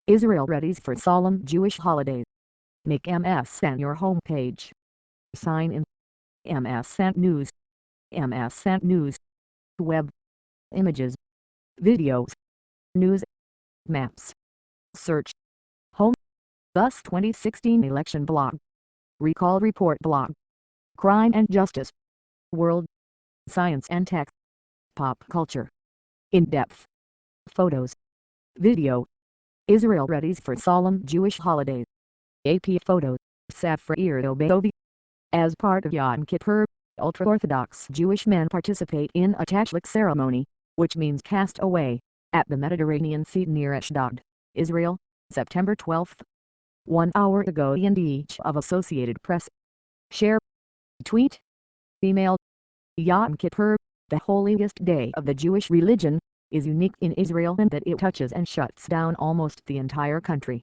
Israel readies for solemn Jewish holidays. Make MSN your homepage. Sign in. MSN News. MSN News. Web. Images. Videos. News. Maps. Search. Home. Thus 2016 election blog. Recall report blog. Crime and justice. World. Science and tech. Pop culture. In-depth. Photos. Video. Israel readies for solemn Jewish holidays. AP photos. Safir Obedovi. As part of Yom Kippur, ultra-Orthodox Jewish men participate in a tashlich ceremony, which means cast away, at the Mediterranean Sea near Ashdod, Israel, September 12. 1 hour ago in each of Associated Press. Share. Tweet. Email. Yom Kippur, the holiest day of the Jewish religion, is unique in Israel in that it touches and shuts down almost the entire country.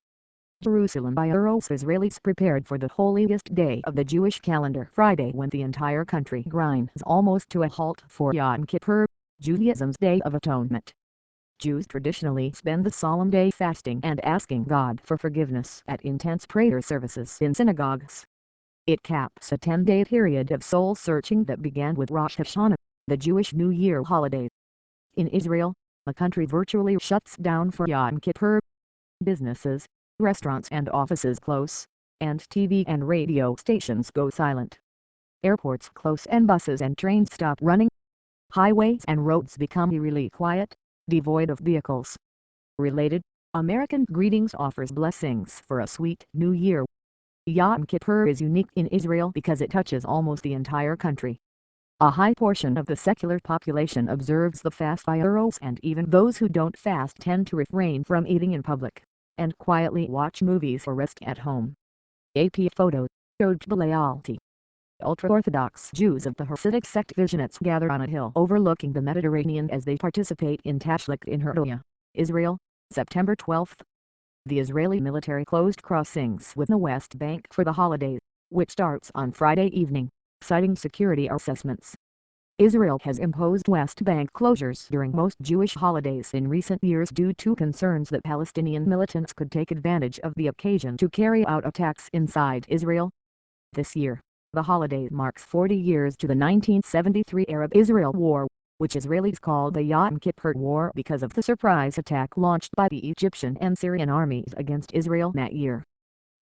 Jerusalem by Eros Israelis prepared for the holiest day of the Jewish calendar Friday when the entire country grinds almost to a halt for Yom Kippur, Judaism's Day of Atonement. Jews traditionally spend the solemn day fasting and asking God for forgiveness at intense prayer services in synagogues. It caps a 10-day period of soul-searching that began with Rosh Hashanah, the Jewish New Year holiday. In Israel, the country virtually shuts down for Yom Kippur. Businesses, restaurants and offices close, and TV and radio stations go silent. Airports close and buses and trains stop running. Highways and roads become eerily quiet, devoid of vehicles. Related, American Greetings offers blessings for a sweet new year. Yom Kippur is unique in Israel because it touches almost the entire country. A high portion of the secular population observes the fast by Eros, and even those who don't fast tend to refrain from eating in public, and quietly watch movies or rest at home. AP photos showed Belayalti. Ultra-Orthodox Jews of the Hasidic sect Vizhnitz gather on a hill overlooking the Mediterranean as they participate in tashlich in Herzliya, Israel, September 12. The Israeli military closed crossings with the West Bank for the holidays, which starts on Friday evening, citing security assessments. Israel has imposed West Bank closures during most Jewish holidays in recent years due to concerns that Palestinian militants could take advantage of the occasion to carry out attacks inside Israel. This year, the holiday marks 40 years to the 1973 Arab-Israel War, which Israelis call the Yom Kippur War because of the surprise attack launched by the Egyptian and Syrian armies against Israel that year.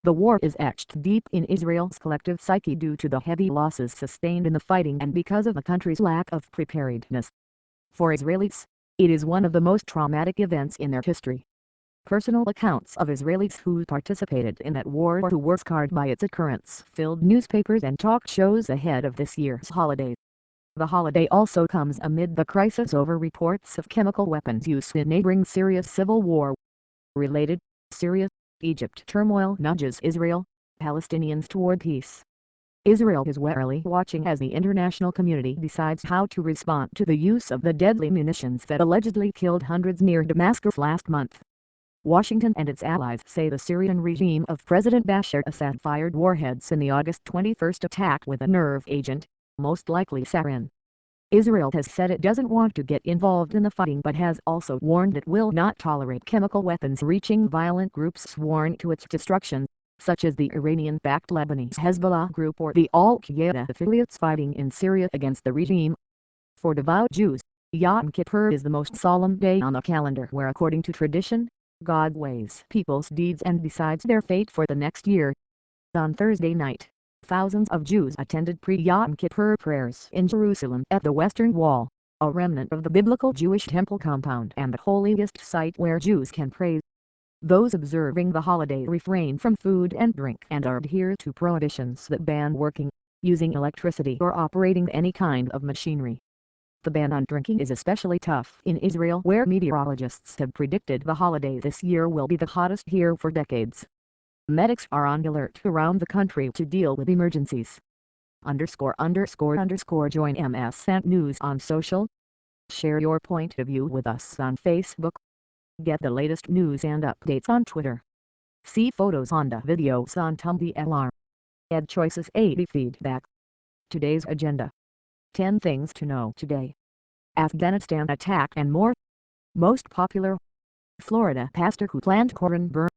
The war is etched deep in Israel's collective psyche due to the heavy losses sustained in the fighting and because of the country's lack of preparedness. For Israelis, it is one of the most traumatic events in their history. Personal accounts of Israelis who participated in that war or who were scarred by its occurrence filled newspapers and talk shows ahead of this year's holiday. The holiday also comes amid the crisis over reports of chemical weapons use in neighboring Syria's civil war. Related, Syria, Egypt turmoil nudges Israel, Palestinians toward peace. Israel is warily watching as the international community decides how to respond to the use of the deadly munitions that allegedly killed hundreds near Damascus last month. Washington and its allies say the Syrian regime of President Bashar Assad fired warheads in the August 21 attack with a nerve agent, most likely sarin. Israel has said it doesn't want to get involved in the fighting but has also warned it will not tolerate chemical weapons reaching violent groups sworn to its destruction, such as the Iranian-backed Lebanese Hezbollah group or the Al-Qaeda affiliates fighting in Syria against the regime. For devout Jews, Yom Kippur is the most solemn day on the calendar where, according to tradition, God weighs people's deeds and decides their fate for the next year. On Thursday night, thousands of Jews attended pre-Yom Kippur prayers in Jerusalem at the Western Wall, a remnant of the biblical Jewish temple compound and the holiest site where Jews can pray. Those observing the holiday refrain from food and drink and adhere to prohibitions that ban working, using electricity or operating any kind of machinery. The ban on drinking is especially tough in Israel, where meteorologists have predicted the holiday this year will be the hottest here for decades. Medics are on alert around the country to deal with emergencies. _____ Join MSN News on social. Share your point of view with us on Facebook. Get the latest news and updates on Twitter. See photos and videos on Tumblr. Add choices 80 feedback. Today's agenda. 10 things to know today. Afghanistan attack and more. Most popular. Florida pastor who planned Koran burn